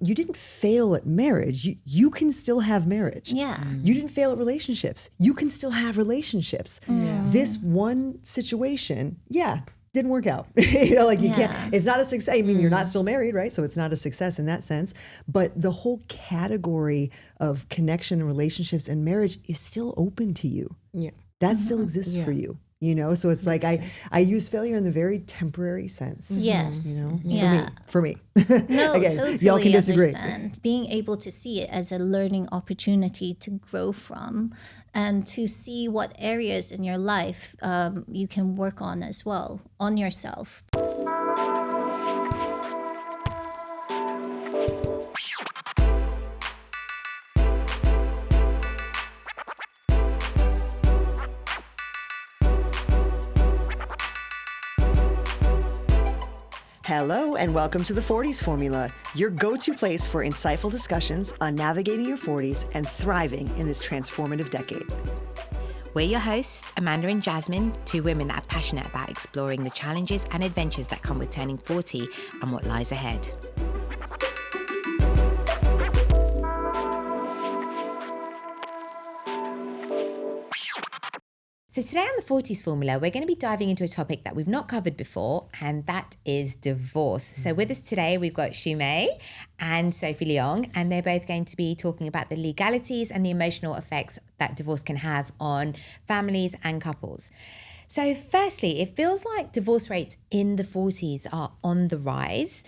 you didn't fail at marriage. You can still have marriage. Yeah. You didn't fail at relationships. You can still have relationships. This one situation, didn't work out. You can't, it's not a success. I mean, you're not still married, right? So it's not a success in that sense. But the whole category of connection and relationships and marriage is still open to you. Yeah. That still exists for you. So it's like I use failure in the very temporary sense. Yes. For me. No, Again, totally y'all can disagree. understand. Being able to see it as a learning opportunity to grow from and to see what areas in your life you can work on as well, on yourself. Hello and welcome to the Forties Formula, your go-to place for insightful discussions on navigating your 40s and thriving in this transformative decade. We're your hosts, Amanda and Jasmin, two women that are passionate about exploring the challenges and adventures that come with turning 40 and what lies ahead. So today on the Forties Formula, we're going to be diving into a topic that we've not covered before, and that is divorce. So with us today, we've got Shumei and Sophie Leong, and they're both going to be talking about the legalities and the emotional effects that divorce can have on families and couples. So firstly, it feels like divorce rates in the 40s are on the rise.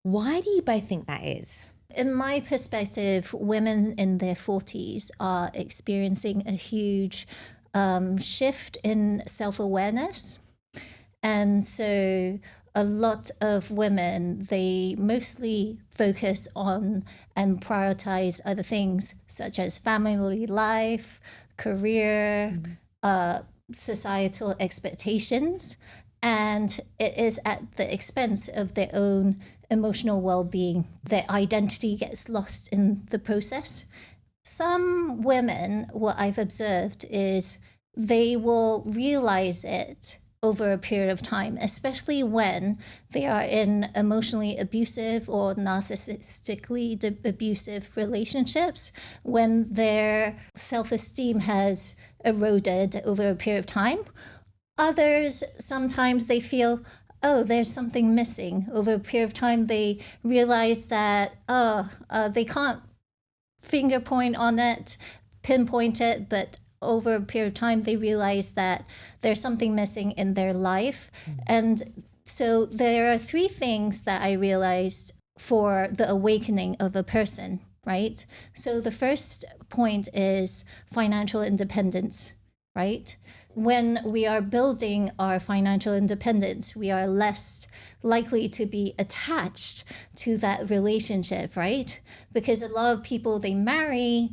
Why do you both think that is? In my perspective, women in their 40s are experiencing a huge shift in self-awareness. And so a lot of women, they mostly focus on and prioritize other things such as family life, career, societal expectations. And it is at the expense of their own emotional well-being. Their identity gets lost in the process. Some women, what I've observed is they will realize it over a period of time, especially when they are in emotionally abusive or narcissistically abusive relationships, when their self-esteem has eroded over a period of time. Others, sometimes they feel, there's something missing. Over a period of time, they realize that, they can't finger point on it, pinpoint it, but over a period of time, they realize that there's something missing in their life. And so there are three things that I realized for the awakening of a person, right? So the first point is financial independence, right? When we are building our financial independence, we are less likely to be attached to that relationship, right? Because a lot of people, they marry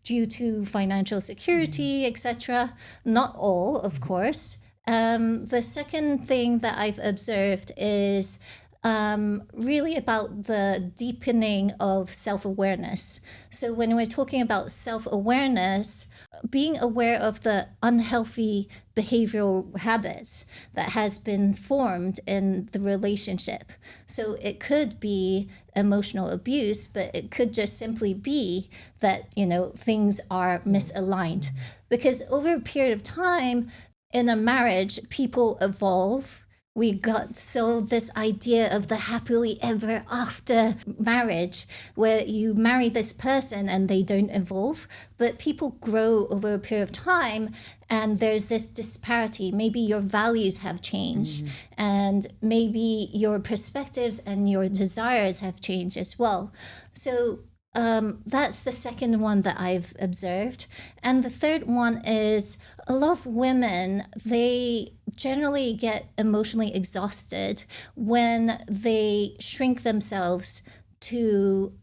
due to financial security, etc. Not all, of course. The second thing that I've observed is really about the deepening of self-awareness. So when we're talking about self-awareness, being aware of the unhealthy behavioral habits that has been formed in the relationship. So it could be emotional abuse, but it could just simply be that, things are misaligned. Because over a period of time in a marriage, people evolve. We got this idea of the happily ever after marriage where you marry this person and they don't evolve, but people grow over a period of time and there's this disparity. Maybe your values have changed and maybe your perspectives and your desires have changed as well. So that's the second one that I've observed. And the third one is a lot of women, they generally get emotionally exhausted when they shrink themselves to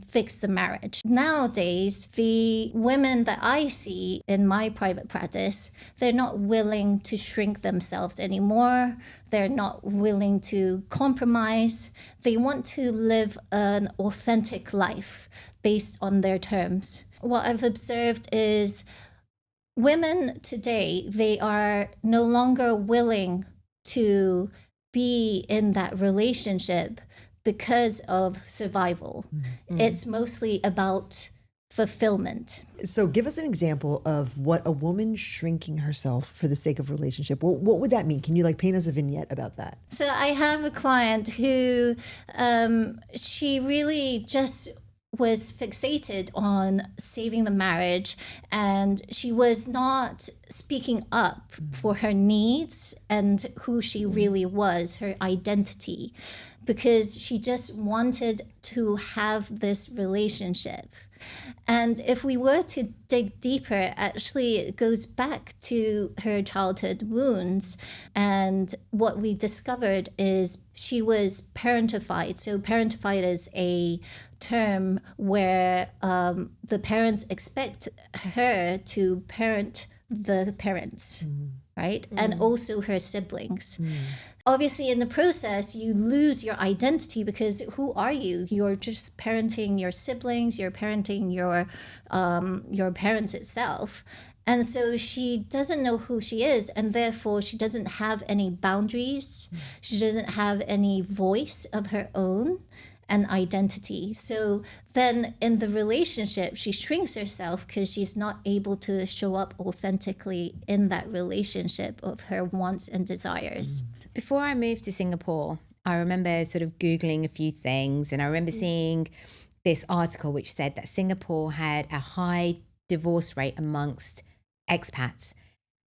fix the marriage. Nowadays, the women that I see in my private practice, they're not willing to shrink themselves anymore. They're not willing to compromise. They want to live an authentic life based on their terms. What I've observed is women today, they are no longer willing to be in that relationship because of survival. It's mostly about fulfillment. So give us an example of what a woman shrinking herself for the sake of relationship. What would that mean? Can you like paint us a vignette about that? So I have a client who she really just was fixated on saving the marriage, and she was not speaking up for her needs and who she really was, her identity, because she just wanted to have this relationship. And if we were to dig deeper, actually, it goes back to her childhood wounds. And what we discovered is she was parentified. So parentified is a term where the parents expect her to parent the parents, right? And also her siblings. Obviously, in the process, you lose your identity because who are you? You're just parenting your siblings, you're parenting your parents itself. And so she doesn't know who she is, and therefore she doesn't have any boundaries. She doesn't have any voice of her own and identity. So then in the relationship, she shrinks herself because she's not able to show up authentically in that relationship of her wants and desires. Before I moved to Singapore, I remember sort of Googling a few things, and I remember seeing this article which said that Singapore had a high divorce rate amongst expats.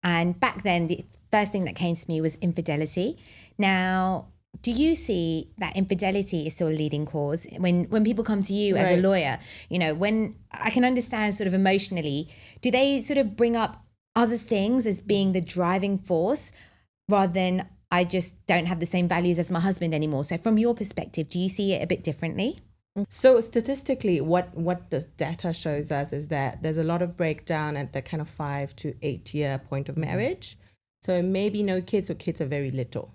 And back then, the first thing that came to me was infidelity. Now, do you see that infidelity is still a leading cause when people come to you as a lawyer? You know, when I can understand sort of emotionally, do they sort of bring up other things as being the driving force rather than I just don't have the same values as my husband anymore? So from your perspective, do you see it a bit differently? So statistically, what the data shows us is that there's a lot of breakdown at the kind of 5 to 8 year point of marriage. So maybe no kids or kids are very little.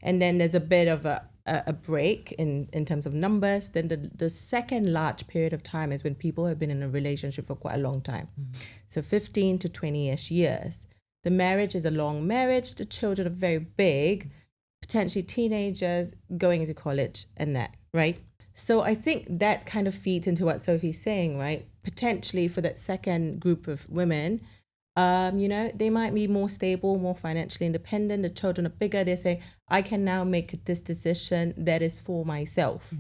And then there's a bit of a break in terms of numbers. Then the second large period of time is when people have been in a relationship for quite a long time. So 15 to 20-ish years. The marriage is a long marriage. The children are very big, potentially teenagers going into college and that, right? So I think that kind of feeds into what Sophie's saying, right? Potentially for that second group of women, they might be more stable, more financially independent. The children are bigger. They say, I can now make this decision that is for myself.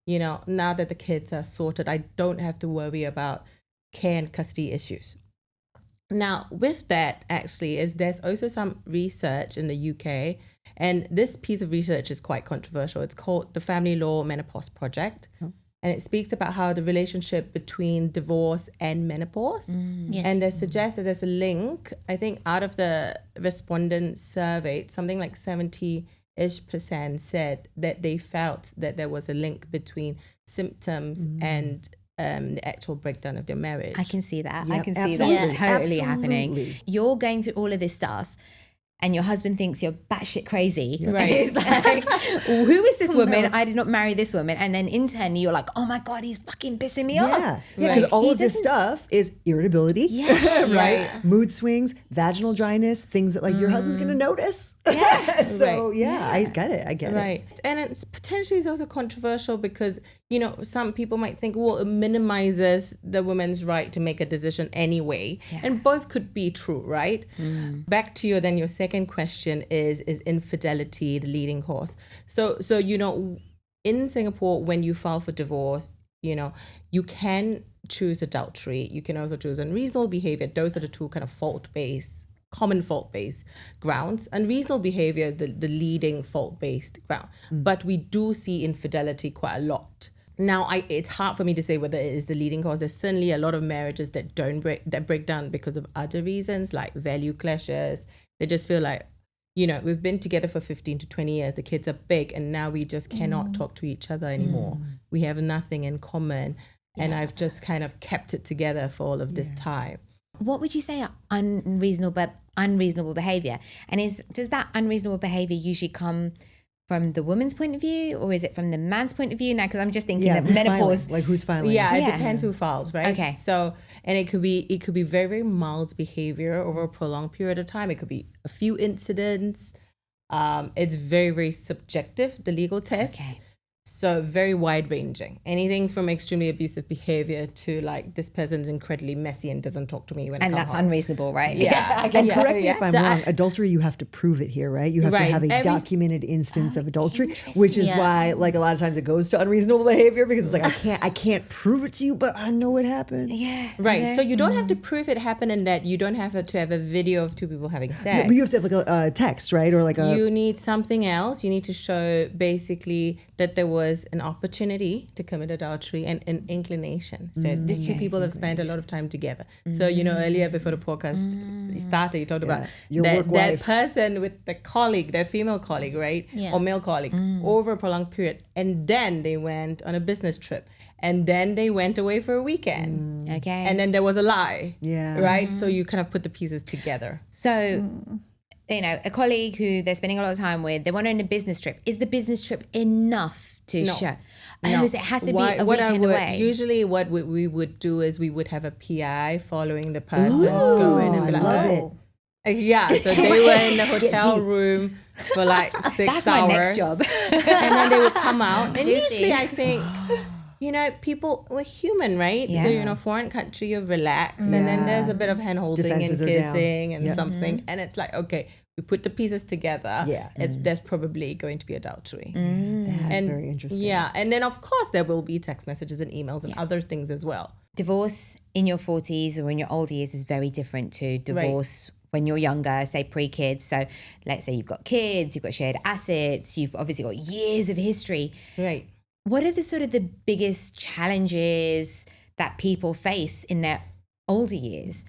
Now that the kids are sorted, I don't have to worry about care and custody issues. Now, with that, actually, there's also some research in the UK, and this piece of research is quite controversial. It's called the Family Law Menopause Project, and it speaks about how the relationship between divorce and menopause, and they suggest that there's a link. I think out of the respondents surveyed, something like 70-ish% said that they felt that there was a link between symptoms and the actual breakdown of their marriage. I can see that. Yep, I can see absolutely. that totally happening. Absolutely. You're going through all of this stuff and your husband thinks you're batshit crazy. Yep. Right. It's like, who is this woman? I did not marry this woman. And then internally you're like, oh my God, he's fucking pissing me off. Yeah, because all of this stuff is irritability, right? Mood swings, vaginal dryness, things that like your husband's going to notice. So I get it. Right. And it's potentially also controversial because, some people might think, well, it minimizes the woman's right to make a decision anyway. Yeah. And both could be true, right? Back to your second question is infidelity the leading cause? So in Singapore, when you file for divorce, you can choose adultery. You can also choose unreasonable behavior. Those are the two kind of common fault-based grounds. Unreasonable behavior is the leading fault-based ground. But we do see infidelity quite a lot. Now, it's hard for me to say whether it is the leading cause. There's certainly a lot of marriages that break down because of other reasons, like value clashes. They just feel like, we've been together for 15 to 20 years. The kids are big, and now we just cannot talk to each other anymore. We have nothing in common. And I've just kind of kept it together for all of this time. What would you say are unreasonable behavior? And does that unreasonable behavior usually come from the woman's point of view, or is it from the man's point of view? Now, because I'm just thinking of menopause. Filing? Like who's filing? Yeah, it depends who files, right? Okay. So, and it could be very, very mild behavior over a prolonged period of time. It could be a few incidents. It's very, very subjective, the legal test. So very wide ranging. Anything from extremely abusive behavior to like this person's incredibly messy and doesn't talk to me when I And come that's home. unreasonable, right? Yeah. And correct me if I'm So wrong. Adultery, you have to prove it here, right? You have to Right. have a documented instance of adultery, which is why, like, a lot of times it goes to unreasonable behavior because it's like I can't prove it to you, but I know it happened. Yeah. Right. Okay. So you don't have to prove it happened, and that you don't have to have a video of two people having sex. But you have to have like a text, right, or like a. You need something else. You need to show basically that there was an opportunity to commit adultery and an inclination. So these two people have spent a lot of time together. So, earlier before the podcast started, you talked about Your that, work that wife. person with the colleague, that female colleague, right? Yeah. Or male colleague over a prolonged period. And then they went on a business trip. And then they went away for a weekend. Okay. And then there was a lie. Yeah. Right? So you kind of put the pieces together. So, a colleague who they're spending a lot of time with, they want to on a business trip. Is the business trip enough to show? No. Oh, it has to be a What I weekend would- away. Usually what we would do is we would have a PI following the person's going and be I like, love oh. Yeah, so they were in the hotel deep. room for like 6 That's hours. my next job. And then they would come out. And Juicy. usually I think, people, we're human, right? Yeah. So, foreign country, you're relaxed. And then there's a bit of hand holding Defenses and are down. kissing and Yep. something. And it's like, okay, we put the pieces together. Yeah. There's probably going to be adultery. That's very interesting. Yeah, and then of course there will be text messages and emails and other things as well. Divorce in your 40s or in your older years is very different to divorce when you're younger, say pre-kids. So let's say you've got kids, you've got shared assets, you've obviously got years of history. Right. What are the sort of the biggest challenges that people face in their older years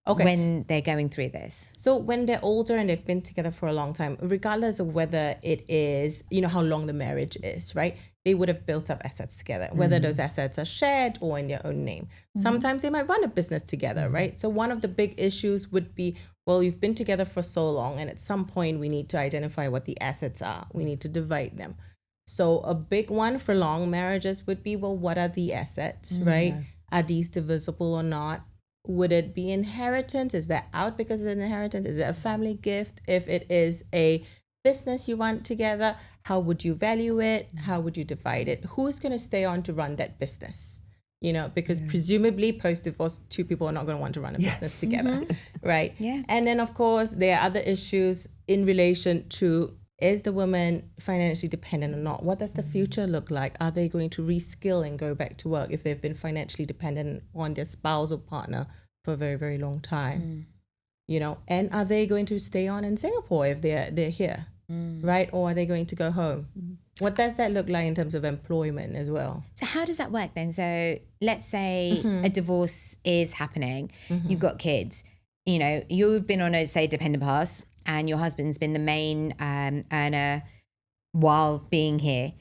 when they're going through this? So when they're older and they've been together for a long time, regardless of whether it is, how long the marriage is, right? They would have built up assets together, whether those assets are shared or in their own name. Sometimes they might run a business together, right? So one of the big issues would be, well, you've been together for so long, and at some point we need to identify what the assets are. We need to divide them. So a big one for long marriages would be, well, what are the assets, right? Are these divisible or not? Would it be inheritance? Is that out because of an inheritance? Is it a family gift? If it is a business you run together, how would you value it? How would you divide it? Who's going to stay on to run that business? Because presumably post-divorce, two people are not going to want to run a business together, right? Yeah. And then, of course, there are other issues in relation to, is the woman financially dependent or not? What does the future look like? Are they going to reskill and go back to work if they've been financially dependent on their spouse or partner for a very, very long time? And are they going to stay on in Singapore if they're here, right? Or are they going to go home? What does that look like in terms of employment as well? So how does that work then? So let's say a divorce is happening, you've got kids, you've been on a, say, dependent pass, and your husband's been the main earner while being here.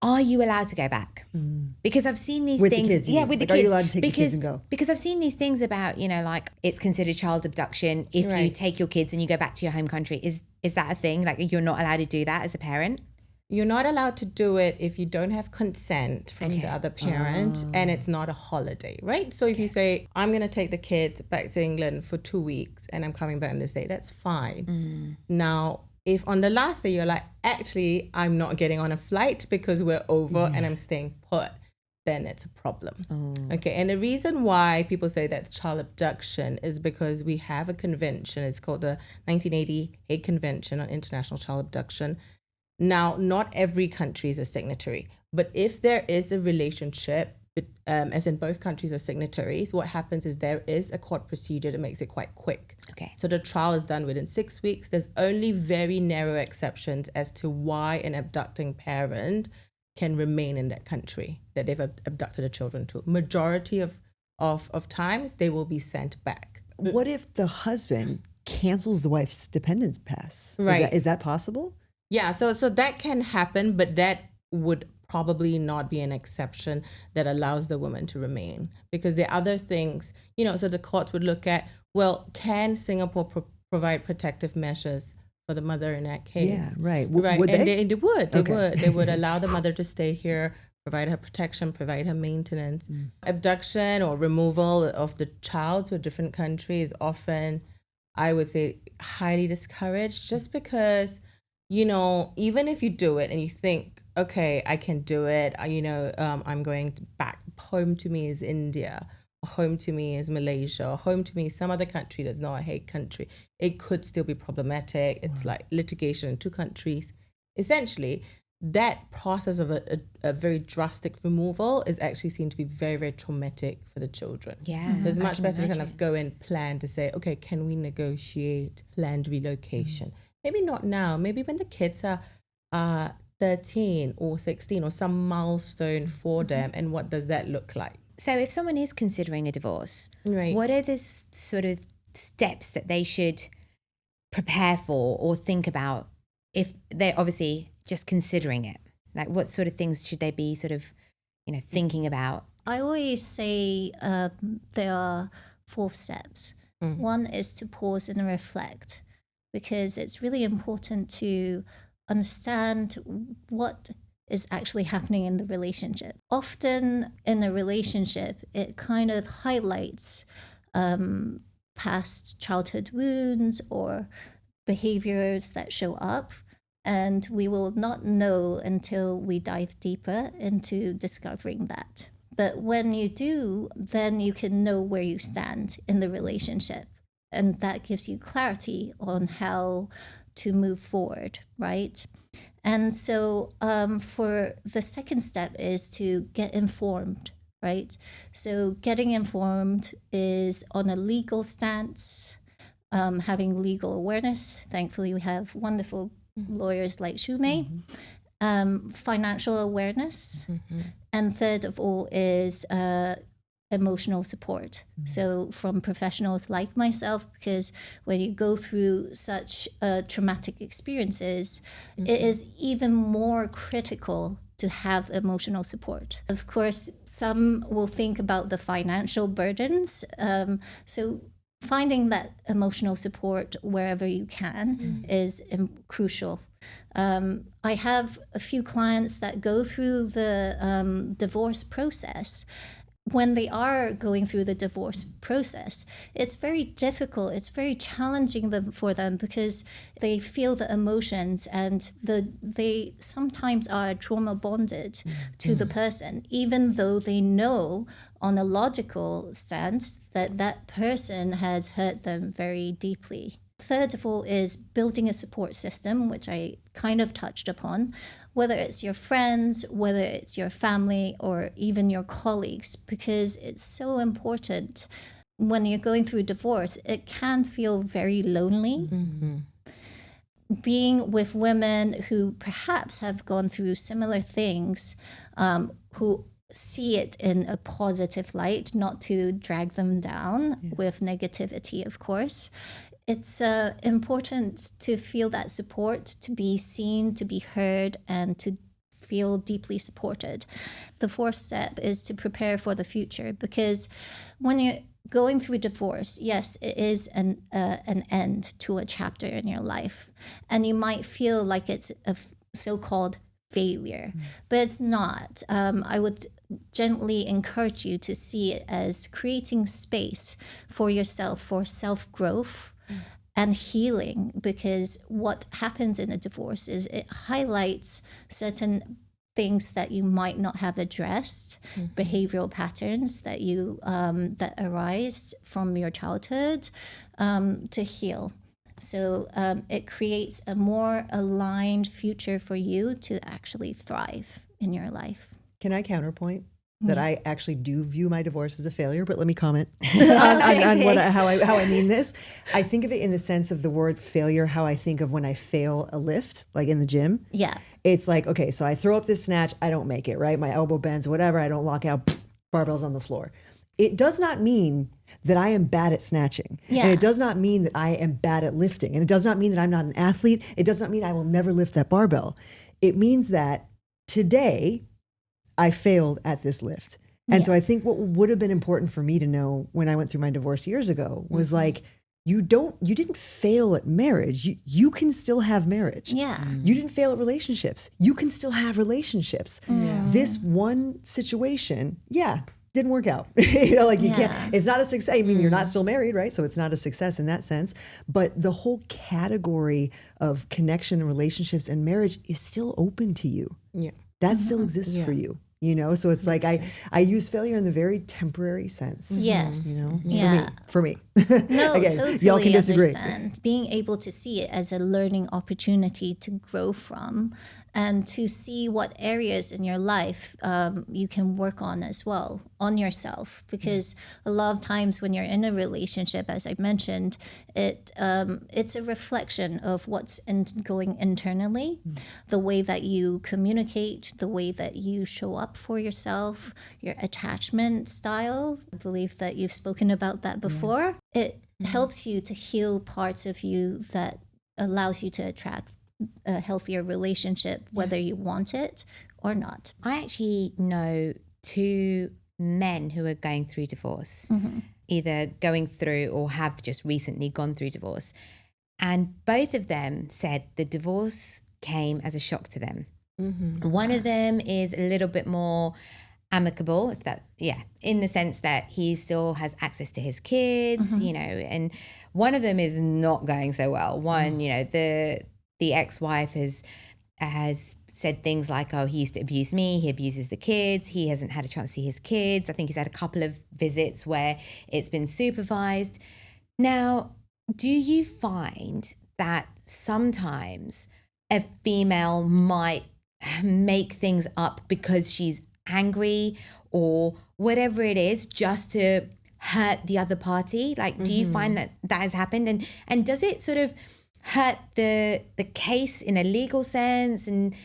Are you allowed to go back? Because I've seen these With things. the kids, you yeah, mean? with the Like, kids. are you allowed to take the kids and go? Because I've seen these things about, like it's considered child abduction if you Right. take your kids and you go back to your home country. Is that a thing? Like you're not allowed to do that as a parent? You're not allowed to do it if you don't have consent from the other parent and it's not a holiday, right? So if you say, I'm going to take the kids back to England for 2 weeks and I'm coming back on this day, that's fine. Now, if on the last day you're like, actually, I'm not getting on a flight because we're over and I'm staying put, then it's a problem. Okay, and the reason why people say that's child abduction is because we have a convention. It's called the 1980 Hague Convention on International Child Abduction. Now, not every country is a signatory, but if there is a relationship, as in both countries are signatories, what happens is there is a court procedure that makes it quite quick. Okay. So the trial is done within 6 weeks. There's only very narrow exceptions as to why an abducting parent can remain in that country that they've abducted the children to. Majority of times, they will be sent back. What if the husband cancels the wife's dependence pass? Right. Is that possible? Yeah, so that can happen, but that would probably not be an exception that allows the woman to remain, because there are other things, so the courts would look at, well, can Singapore provide protective measures for the mother in that case? Yeah, right. Right, Would and they? they would. Okay. They would allow the mother to stay here, provide her protection, provide her maintenance. Abduction or removal of the child to a different country is often, I would say, highly discouraged, just because, even if you do it and you think, okay, I can do it. I'm going back home to me is India, or home to me is Malaysia, or home to me is some other country that's not a hate country. It could still be problematic. It's like litigation in two countries. Essentially, that process of a very drastic removal is actually seen to be very, very traumatic for the children. Yeah. So it's much better to kind of go and plan to say, okay, can we negotiate planned relocation? Maybe not now. Maybe when the kids are 13 or 16 or some milestone for them, and what does that look like? So if someone is considering a divorce, Right. what are the sort of steps that they should prepare for or think about if they're obviously just considering it? Like what sort of things should they be sort of, thinking about? I always say there are 4 steps. One is to pause and reflect, because it's really important to understand what is actually happening in the relationship. Often in a relationship, it kind of highlights past childhood wounds or behaviors that show up. And we will not know until we dive deeper into discovering that. But when you do, then you can know where you stand in the relationship. And that gives you clarity on how to move forward, right? And so for the second step is to get informed, right? So getting informed is on a legal stance, having legal awareness. Thankfully, we have wonderful lawyers like Shumei. Financial awareness. And third of all is emotional support. So from professionals like myself, because when you go through such traumatic experiences, it is even more critical to have emotional support. Of course, some will think about the financial burdens. So finding that emotional support wherever you can is crucial. I have a few clients that go through the divorce process. When they are going through the divorce process, it's very difficult. It's very challenging for them because they feel the emotions and they sometimes are trauma bonded to the person, even though they know on a logical stance that that person has hurt them very deeply. Third of all is building a support system, which I kind of touched upon, whether it's your friends, whether it's your family, or even your colleagues, because it's so important. When you're going through divorce, it can feel very lonely. Being with women who perhaps have gone through similar things, who see it in a positive light, not to drag them down with negativity, of course. It's important to feel that support, to be seen, to be heard, and to feel deeply supported. The fourth step is to prepare for the future, because when you're going through divorce, yes, it is an end to a chapter in your life. And you might feel like it's a so-called failure, but it's not. I would gently encourage you to see it as creating space for yourself, for self-growth and healing, because what happens in a divorce is it highlights certain things that you might not have addressed, behavioral patterns that you that arise from your childhood, to heal. So it creates a more aligned future for you to actually thrive in your life. Can I counterpoint that I actually do view my divorce as a failure? But let me comment on how I mean this. I think of it in the sense of the word failure, how I think of when I fail a lift, like in the gym. Yeah. It's like, okay, so I throw up this snatch, I don't make it, right? My elbow bends, whatever, I don't lock out, barbell's on the floor. It does not mean that I am bad at snatching. Yeah. And it does not mean that I am bad at lifting. And it does not mean that I'm not an athlete. It does not mean I will never lift that barbell. It means that today I failed at this lift. And so I think what would have been important for me to know when I went through my divorce years ago was like, you didn't fail at marriage. You can still have marriage. Yeah. You didn't fail at relationships. You can still have relationships. This one situation, didn't work out. You can't, it's not a success. I mean, you're not still married, right? So it's not a success in that sense. But the whole category of connection and relationships and marriage is still open to you. Yeah. that still exists for you. So it's like I use failure in the very temporary sense. Yes. For me. No, Again, totally y'all can disagree. understand. Being able to see it as a learning opportunity to grow from, and to see what areas in your life you can work on as well, on yourself. Because a lot of times when you're in a relationship, as I mentioned, it's a reflection of what's going internally, the way that you communicate, the way that you show up for yourself, your attachment style. I believe that you've spoken about that before. It helps you to heal parts of you that allows you to attract a healthier relationship, whether you want it or not. I actually know 2 men who are going through divorce, either going through or have just recently gone through divorce. And both of them said the divorce came as a shock to them. One of them is a little bit more amicable, in the sense that he still has access to his kids, and one of them is not going so well. One, the ex-wife has said things like, oh, he used to abuse me, he abuses the kids, he hasn't had a chance to see his kids. I think he's had a couple of visits where it's been supervised. Now, do you find that sometimes a female might make things up because she's angry or whatever it is, just to hurt the other party? Like, do you find that has happened? And does it sort of hurt the case in a legal sense? And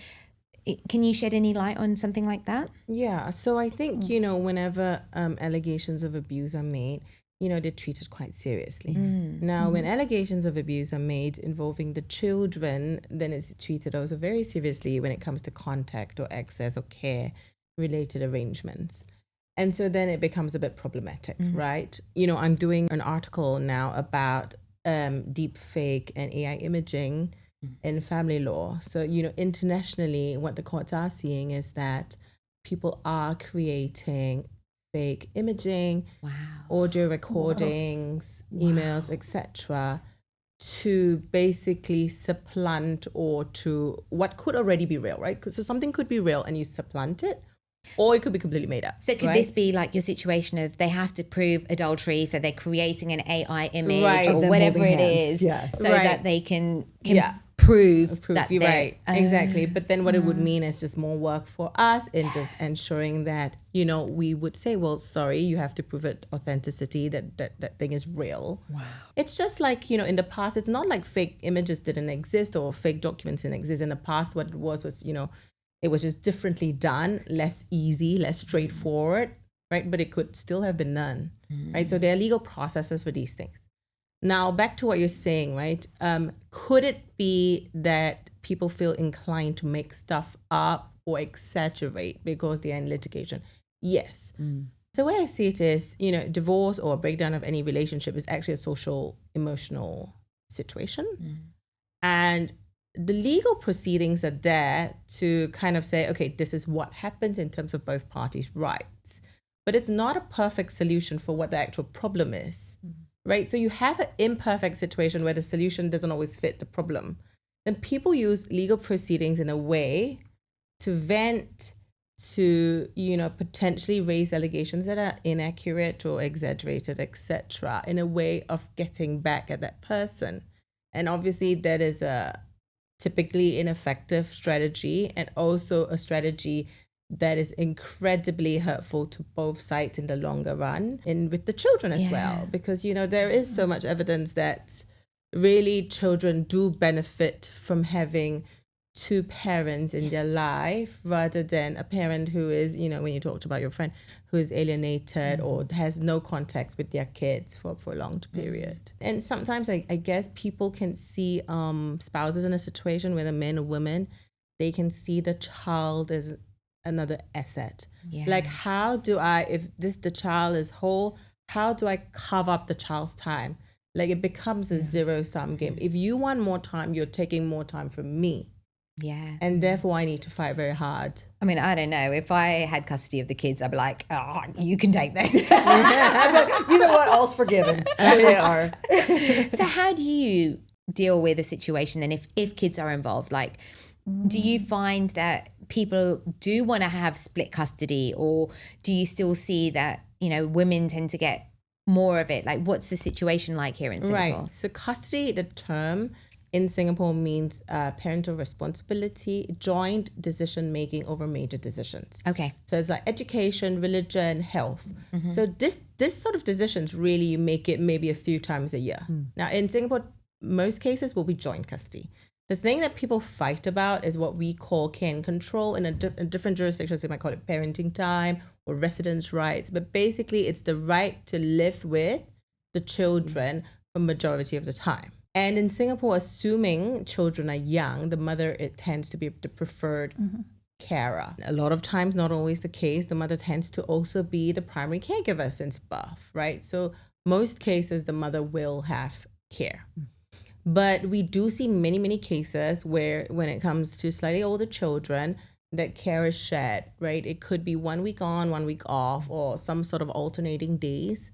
can you shed any light on something like that? Yeah, so I think, whenever allegations of abuse are made, they're treated quite seriously. Now, when allegations of abuse are made involving the children, then it's treated also very seriously when it comes to contact or access or care related arrangements. And so then it becomes a bit problematic, right? I'm doing an article now about deep fake and AI imaging in family law. So, internationally, what the courts are seeing is that people are creating fake imaging, audio recordings, emails, etc., to basically supplant or to what could already be real, right? So something could be real and you supplant it, or it could be completely made up. So could this be like your situation of they have to prove adultery, so they're creating an AI image or whatever it is, so that they can prove that you're right. Exactly. But then what it would mean is just more work for us in just ensuring that, we would say, well, sorry, you have to prove it authenticity, that thing is real. Wow. It's just like, in the past, it's not like fake images didn't exist or fake documents didn't exist. In the past, what it was, it was just differently done, less easy, less straightforward, right? But it could still have been done, right? So there are legal processes for these things. Now, back to what you're saying, right? Could it be that people feel inclined to make stuff up or exaggerate because they're in litigation? Yes. The way I see it is, divorce or a breakdown of any relationship is actually a social, emotional situation. And the legal proceedings are there to kind of say, okay, this is what happens in terms of both parties' rights. But it's not a perfect solution for what the actual problem is. Right? So you have an imperfect situation where the solution doesn't always fit the problem. Then people use legal proceedings in a way to vent, to, potentially raise allegations that are inaccurate or exaggerated, etc., in a way of getting back at that person. And obviously that is a typically ineffective strategy, and also a strategy that is incredibly hurtful to both sides in the longer run, and with the children as well, because there is so much evidence that really children do benefit from having 2 parents in their life rather than a parent who is, when you talked about your friend who is alienated or has no contact with their kids for a prolonged period. And sometimes I guess people can see spouses in a situation, whether men or women, they can see the child as another asset. Like, how do I, if the child is whole, how do I carve up the child's time? Like, it becomes a zero-sum game. If you want more time, you're taking more time from me. And therefore I need to fight very hard. I mean, I don't know. If I had custody of the kids, I'd be like, oh, you can take them. I'm like, you know what? All's forgiven. There they are. So how do you deal with a situation then if kids are involved? Like, do you find that people do want to have split custody, or do you still see that, women tend to get more of it? Like, what's the situation like here in Singapore? Right. So custody, the term in Singapore means parental responsibility, joint decision making over major decisions. Okay. So it's like education, religion, health. So this sort of decisions really, you make it maybe a few times a year. Now in Singapore, most cases will be joint custody. The thing that people fight about is what we call care and control. In different jurisdictions, they might call it parenting time or residence rights. But basically, it's the right to live with the children for majority of the time. And in Singapore, assuming children are young, the mother, it tends to be the preferred carer. A lot of times, not always the case, the mother tends to also be the primary caregiver since birth, right? So most cases, the mother will have care. But we do see many, many cases where when it comes to slightly older children, that care is shared, right? It could be 1 week on, 1 week off, or some sort of alternating days.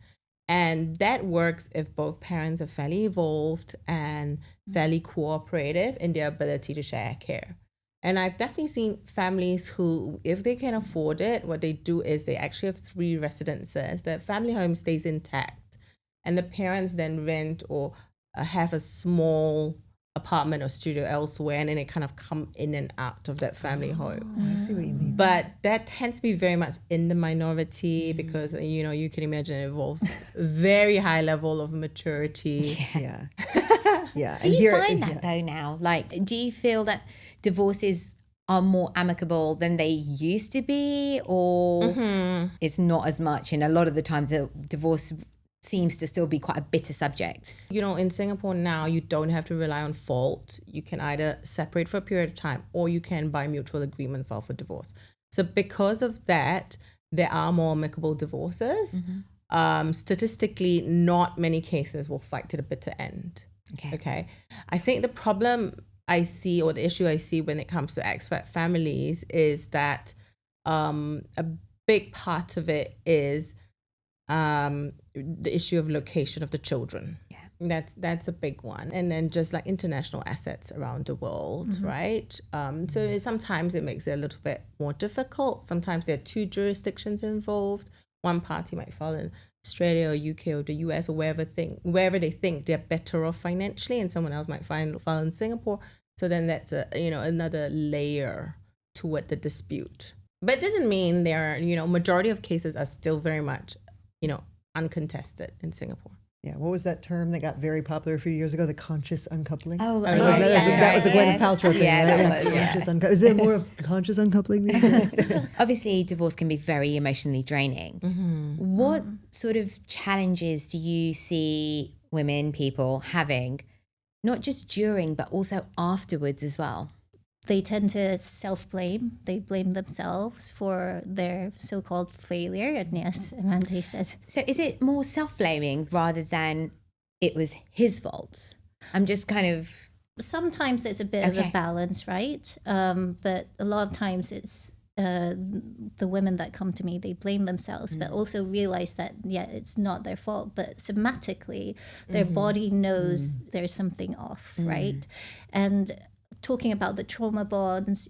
And that works if both parents are fairly evolved and fairly cooperative in their ability to share care. And I've definitely seen families who, if they can afford it, what they do is they actually have 3 residences. The family home stays intact. And the parents then rent or have a small apartment or studio elsewhere, and then it kind of come in and out of that family home. I see what you mean. But that tends to be very much in the minority because, you can imagine it involves very high level of maturity. Yeah. Yeah. Do you find that though now? Like, do you feel that divorces are more amicable than they used to be, or it's not as much? And a lot of the times the divorce seems to still be quite a bitter subject. In Singapore now, you don't have to rely on fault. You can either separate for a period of time, or you can, by mutual agreement, file for divorce. So because of that, there are more amicable divorces. Statistically, not many cases will fight to the bitter end. Okay. I think the problem I see, or the issue I see when it comes to expat families, is that a big part of it is the issue of location of the children. That's a big one. And then just like international assets around the world, right? So sometimes it makes it a little bit more difficult. Sometimes there are 2 jurisdictions involved. One party might file in Australia or UK or the US or wherever they think they're better off financially, and someone else might file in Singapore. So then that's another layer toward the dispute. But it doesn't mean majority of cases are still very much uncontested in Singapore. Yeah, what was that term that got very popular a few years ago? The conscious uncoupling. Oh, that was a Gwyneth Paltrow thing. Yeah, right? that was. Conscious is there more of conscious uncoupling these days? Obviously, divorce can be very emotionally draining. What sort of challenges do you see people having, not just during, but also afterwards as well? They tend to self-blame. They blame themselves for their so-called failure. And yes, Amanda said. So is it more self-blaming rather than it was his fault? I'm just kind of... Sometimes it's a bit of a balance, right? But a lot of times it's the women that come to me, they blame themselves, but also realize that, it's not their fault. But somatically, their body knows there's something off, right? And talking about the trauma bonds,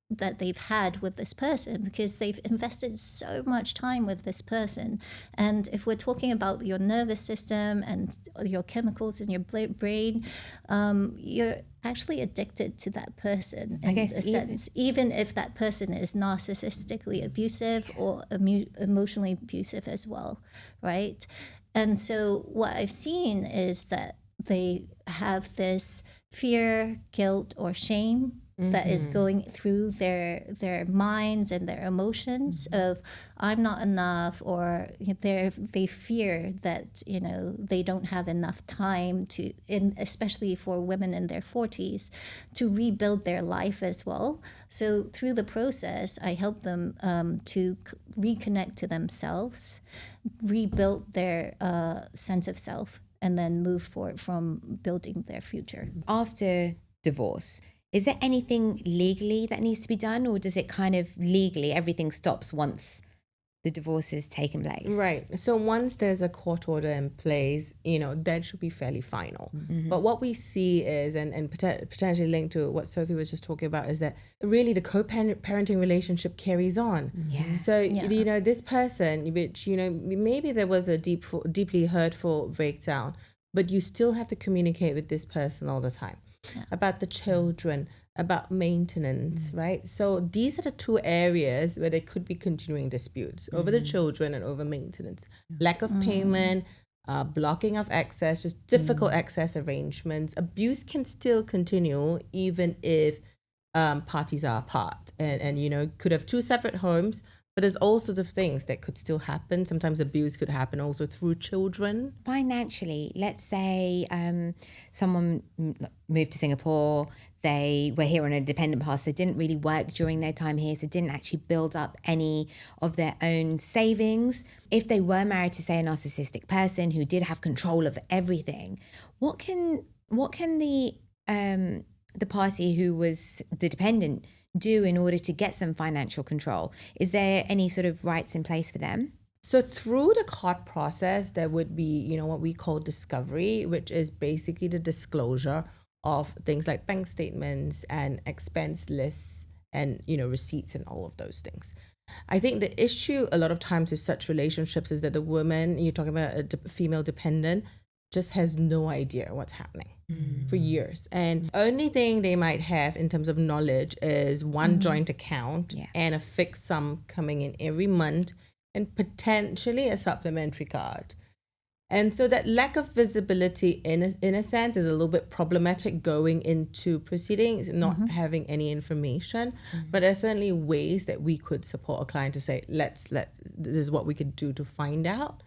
that they've had with this person, because they've invested so much time with this person. And if we're talking about your nervous system and your chemicals in your brain, you're actually addicted to that person in a sense, even if that person is narcissistically abusive or emotionally abusive as well, right? And so what I've seen is that they have this fear, guilt, or shame that is going through their minds and their emotions of I'm not enough, or they fear that they don't have enough time to, especially for women in their 40s, to rebuild their life as well. So through the process, I help them to reconnect to themselves, rebuild their sense of self, and then move forward from building their future. After divorce, is there anything legally that needs to be done, or does it kind of legally everything stops once the divorce has taken place. Right. So once there's a court order in place, that should be fairly final. But what we see is, and potentially linked to what Sophie was just talking about, is that really the co-parenting relationship carries on. Yeah. So, this person, which, maybe there was a deeply hurtful breakdown, but you still have to communicate with this person all the time about the children, about maintenance, right? So these are the two areas where there could be continuing disputes over the children and over maintenance. Lack of payment, blocking of access, just difficult access arrangements. Abuse can still continue even if parties are apart and could have two separate homes. But there's all sorts of things that could still happen. Sometimes abuse could happen also through children. Financially, let's say someone moved to Singapore, they were here on a dependent pass, they didn't really work during their time here, so didn't actually build up any of their own savings. If they were married to, say, a narcissistic person who did have control of everything, what can the party who was the dependent do in order to get some financial control? Is there any sort of rights in place for them? So through the court process, there would be, what we call discovery, which is basically the disclosure of things like bank statements and expense lists and, receipts and all of those things. I think the issue a lot of times with such relationships is that the woman, you're talking about a female dependent, just has no idea what's happening for years. And only thing they might have in terms of knowledge is one joint account and a fixed sum coming in every month and potentially a supplementary card. And so that lack of visibility in a sense is a little bit problematic going into proceedings, not having any information. But there's certainly ways that we could support a client to say, this is what we could do to find out.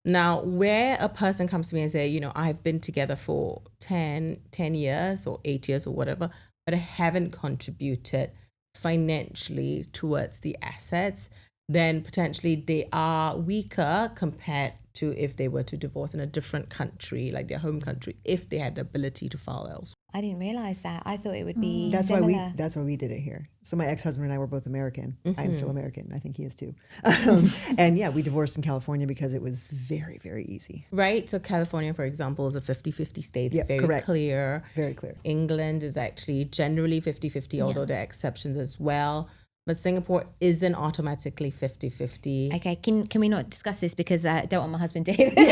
Now, where a person comes to me and say, I've been together for 10 years or 8 years or whatever, but I haven't contributed financially towards the assets, then potentially they are weaker compared to if they were to divorce in a different country, like their home country, if they had the ability to file elsewhere. I didn't realize that. I thought it would be That's similar. why we did it here. So my ex-husband and I were both American. I'm still American. I think he is too. And we divorced in California because it was very, very easy. Right. So California, for example, is a 50-50 state. Yeah, very correct. clear. Very clear. England is actually generally 50-50, although there are exceptions as well. But Singapore isn't automatically 50-50. Okay, can we not discuss this because I don't want my husband to hear this?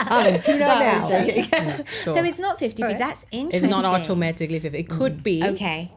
I'm tune out now. Sure. So it's not 50, but that's interesting. It's not automatically 50. It could be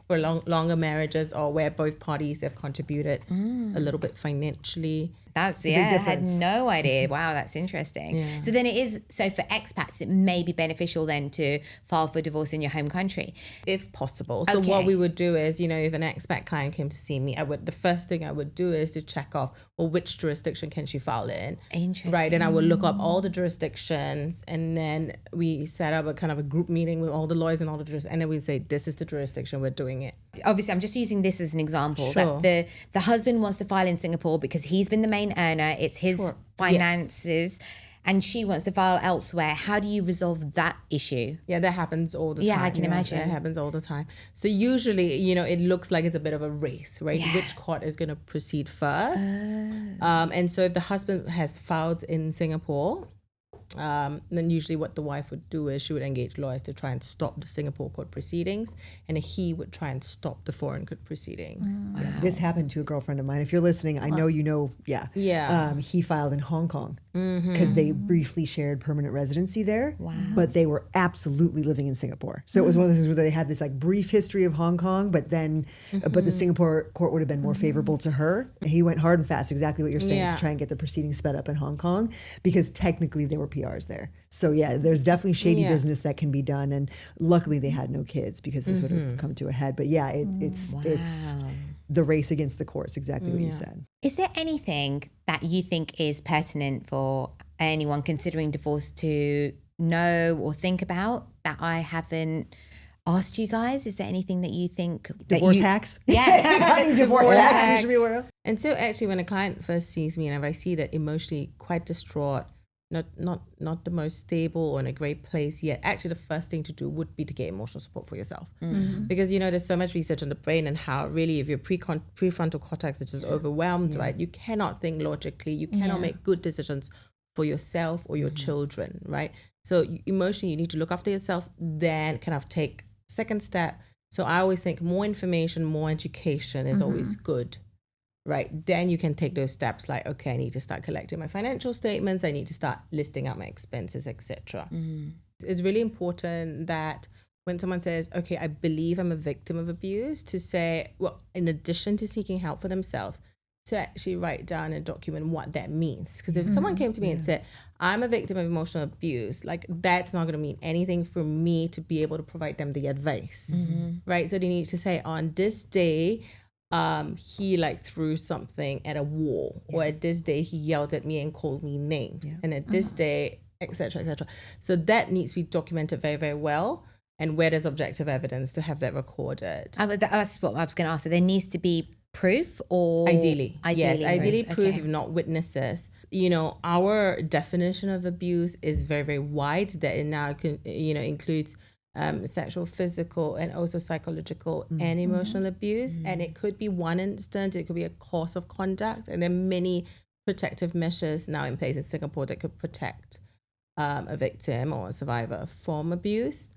for longer marriages or where both parties have contributed a little bit financially. That's I had no idea. Wow, that's interesting. Yeah. So then so for expats, it may be beneficial then to file for divorce in your home country. If possible. So what we would do is, if an expat client came to see me, the first thing I would do is to check off, which jurisdiction can she file in? Interesting. Right, and I would look up all the jurisdictions and then we set up a kind of a group meeting with all the lawyers and all the jurisdictions, and then we'd say, this is the jurisdiction, we're doing it. Obviously, I'm just using this as an example. Sure. That the husband wants to file in Singapore because he's been the main earner. It's his finances. And she wants to file elsewhere. How do you resolve that issue? Yeah, that happens all the time. Yeah, I can imagine. That happens all the time. So usually, it looks like it's a bit of a race, right? Yeah. Which court is going to proceed first? And so if the husband has filed in Singapore, then usually what the wife would do is she would engage lawyers to try and stop the Singapore court proceedings, and he would try and stop the foreign court proceedings. Wow. Yeah, this happened to a girlfriend of mine. If you're listening, I know you know. Yeah. He filed in Hong Kong because they briefly shared permanent residency there. Wow. But they were absolutely living in Singapore. So it was one of those things where they had this brief history of Hong Kong, but then but the Singapore court would have been more favorable to her. He went hard and fast, exactly what you're saying, to try and get the proceedings sped up in Hong Kong because technically they were PRs there. So there's definitely shady business that can be done, and luckily they had no kids because this would have come to a head. But it's the race against the courts, exactly what you said. Is there anything that you think is pertinent for anyone considering divorce to know or think about that I haven't asked you guys? Is there anything that you think Divorce hacks? Yeah. Divorce hacks you should be aware of. And so actually when a client first sees me and if I see that emotionally quite distraught, not the most stable or in a great place yet, actually the first thing to do would be to get emotional support for yourself. Because, there's so much research on the brain and how really if your prefrontal cortex is just overwhelmed, right, you cannot think logically, you cannot make good decisions for yourself or your children, right? So emotionally, you need to look after yourself, then kind of take second step. So I always think more information, more education is always good. Right, then you can take those steps like, okay, I need to start collecting my financial statements, I need to start listing out my expenses, etc. It's really important that when someone says, okay, I believe I'm a victim of abuse, to say, well, in addition to seeking help for themselves, to actually write down and document what that means. Because if someone came to me and said, I'm a victim of emotional abuse, like that's not going to mean anything for me to be able to provide them the advice, right? So they need to say, on this day, he like threw something at a wall, or at this day he yelled at me and called me names, and at this day, etc., etc. So that needs to be documented very, very well, and where there's objective evidence to have that recorded. That's what I was going to ask. So there needs to be proof, or ideally proof, Okay. if not witnesses. Our definition of abuse is very, very wide, that it now includes sexual, physical, and also psychological and emotional abuse. And it could be one instance, it could be a course of conduct, and there are many protective measures now in place in Singapore that could protect a victim or a survivor from abuse,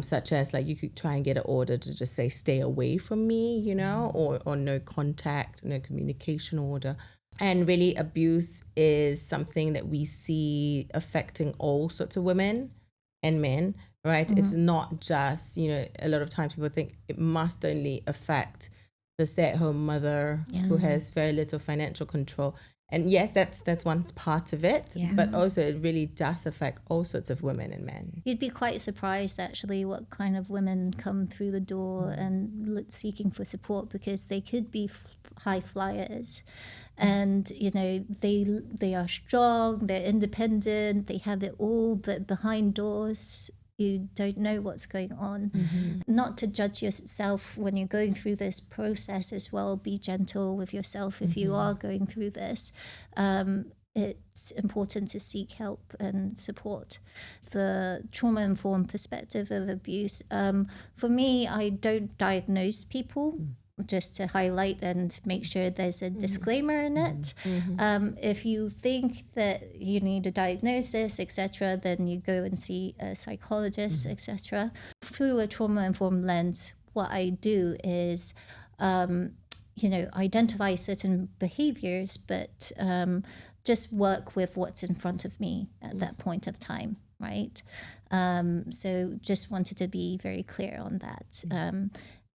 such as like you could try and get an order to just say stay away from me, or no contact, no communication order. And really, abuse is something that we see affecting all sorts of women and men. Right? It's not just, a lot of times people think it must only affect the stay-at-home mother who has very little financial control. And yes, that's one part of it, but also it really does affect all sorts of women and men. You'd be quite surprised actually what kind of women come through the door and seeking for support, because they could be high flyers. And they are strong, they're independent, they have it all, but behind doors you don't know what's going on. Not to judge yourself when you're going through this process as well. Be gentle with yourself if you are going through this. It's important to seek help and support. The trauma-informed perspective of abuse. For me, I don't diagnose people. Just to highlight and make sure there's a disclaimer in it. If you think that you need a diagnosis, etc., then you go and see a psychologist, etc. Through a trauma-informed lens, what I do is, identify certain behaviors, but just work with what's in front of me at that point of time, right? So just wanted to be very clear on that.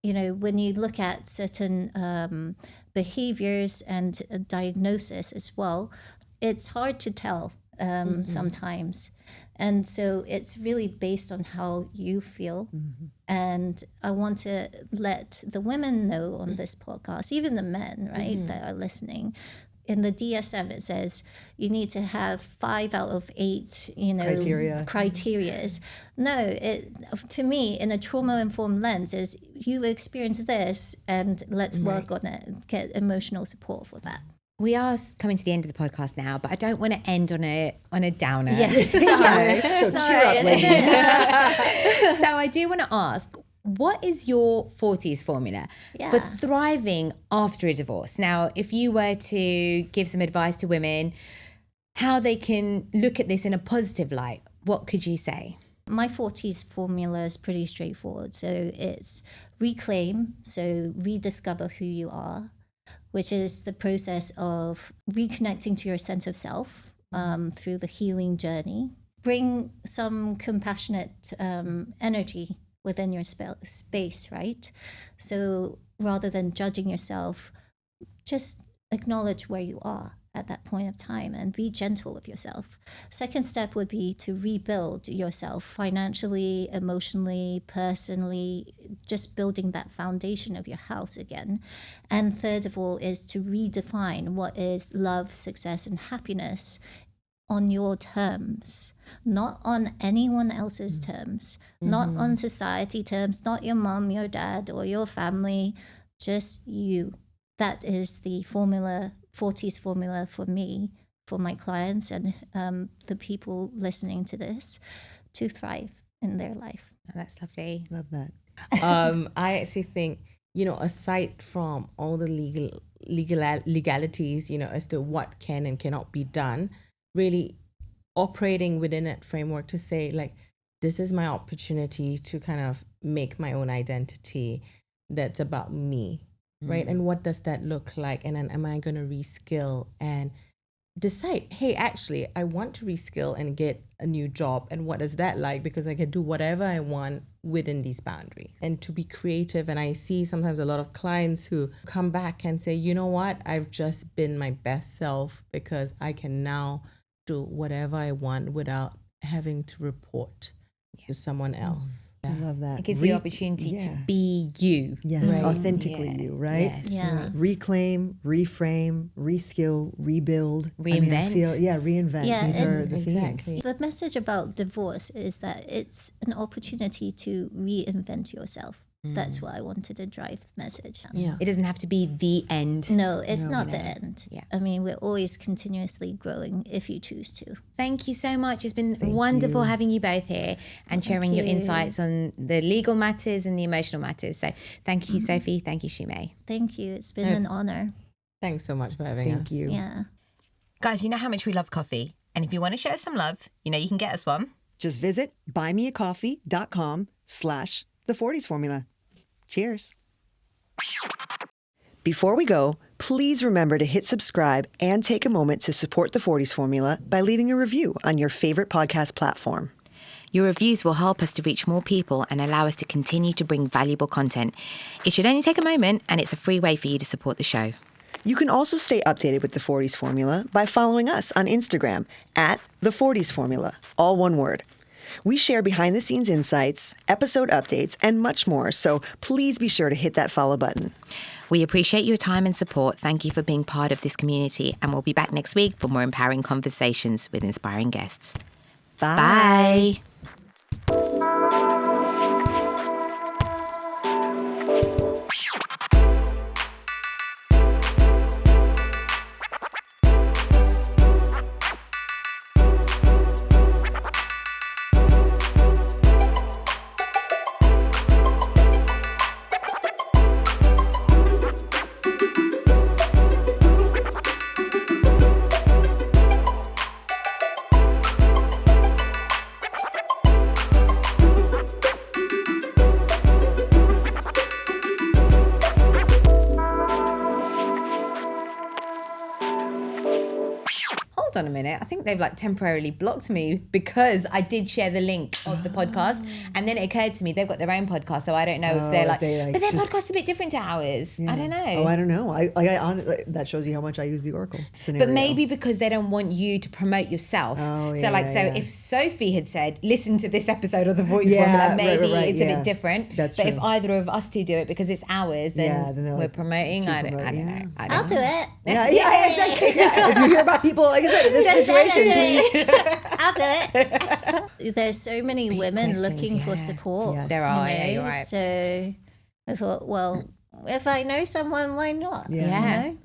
When you look at certain behaviors and a diagnosis as well, it's hard to tell sometimes. And so it's really based on how you feel. And I want to let the women know on this podcast, even the men, right, that are listening. In the DSM, it says you need to have 5 out of 8, criterias. No, to me, in a trauma-informed lens, is you experience this, and let's work on it, get emotional support for that. We are coming to the end of the podcast now, but I don't want to end on a downer. Yes. So cheer up, ladies. So I do want to ask, what is your 40s formula for thriving after a divorce? Now, if you were to give some advice to women, how they can look at this in a positive light, what could you say? My 40s formula is pretty straightforward. So it's reclaim, so rediscover who you are, which is the process of reconnecting to your sense of self through the healing journey. Bring some compassionate energy within your space, right? So rather than judging yourself, just acknowledge where you are at that point of time and be gentle with yourself. Second step would be to rebuild yourself financially, emotionally, personally, just building that foundation of your house again. And third of all is to redefine what is love, success, and happiness on your terms, not on anyone else's terms, not on society terms, not your mom, your dad, or your family, just you. That is the formula, 40s formula for me for my clients and the people listening to this to thrive in their life. Oh, that's lovely. Love that. I actually think, aside from all the legalities, as to what can and cannot be done, really operating within that framework to say, like, this is my opportunity to kind of make my own identity that's about me, right? And what does that look like? And then am I going to reskill and decide, hey, actually, I want to reskill and get a new job. And what is that like? Because I can do whatever I want within these boundaries and to be creative. And I see sometimes a lot of clients who come back and say, you know what, I've just been my best self because I can now do whatever I want without having to report to someone else. I love that. It gives you the opportunity to be you. Yes, Right. authentically you, right? Yes. Yeah. Reclaim, reframe, reskill, rebuild. Reinvent. Reinvent. Yeah, These are and the themes. The message about divorce is that it's an opportunity to reinvent yourself. That's what I wanted to drive the message. Yeah. It doesn't have to be the end. No, it's not the end. Yeah. I mean, we're always continuously growing if you choose to. Thank you so much. It's been wonderful having you both here and sharing your insights on the legal matters and the emotional matters. So thank you, Sophie. Thank you, Shumei. Thank you. It's been an honor. Thanks so much for having us. Thank you. Yeah. Guys, you know how much we love coffee. And if you want to show us some love, you can get us one. Just visit buymeacoffee.com/the40s formula. Cheers. Before we go, please remember to hit subscribe and take a moment to support the 40s formula by leaving a review on your favorite podcast platform. Your reviews will help us to reach more people and allow us to continue to bring valuable content. It should only take a moment, and it's a free way for you to support the show. You can also stay updated with the 40s formula by following us on Instagram at the 40s formula, all one word. We share behind-the-scenes insights, episode updates, and much more, so please be sure to hit that follow button. We appreciate your time and support. Thank you for being part of this community, and we'll be back next week for more empowering conversations with inspiring guests. Bye. Bye. Hold on a minute. I think they've temporarily blocked me because I did share the link of the podcast, and then it occurred to me they've got their own podcast, so I don't know if they're but their podcast's a bit different to ours. I don't know. Oh, I don't know. That shows you how much I use the Oracle scenario. But maybe because they don't want you to promote yourself. Oh, so if Sophie had said, listen to this episode of the Voice Formula, maybe it's a bit different. That's but true. if either of us two do it because it's ours, then then they're we're promoting. I don't know. I'll do it. Yeah, exactly. Yeah. If you hear about people, like I said, in this situation, please. I'll do it. There's so many women looking for support. Yes. There are, yeah, you're right. So I thought, well, if I know someone, why not? Yeah. You know?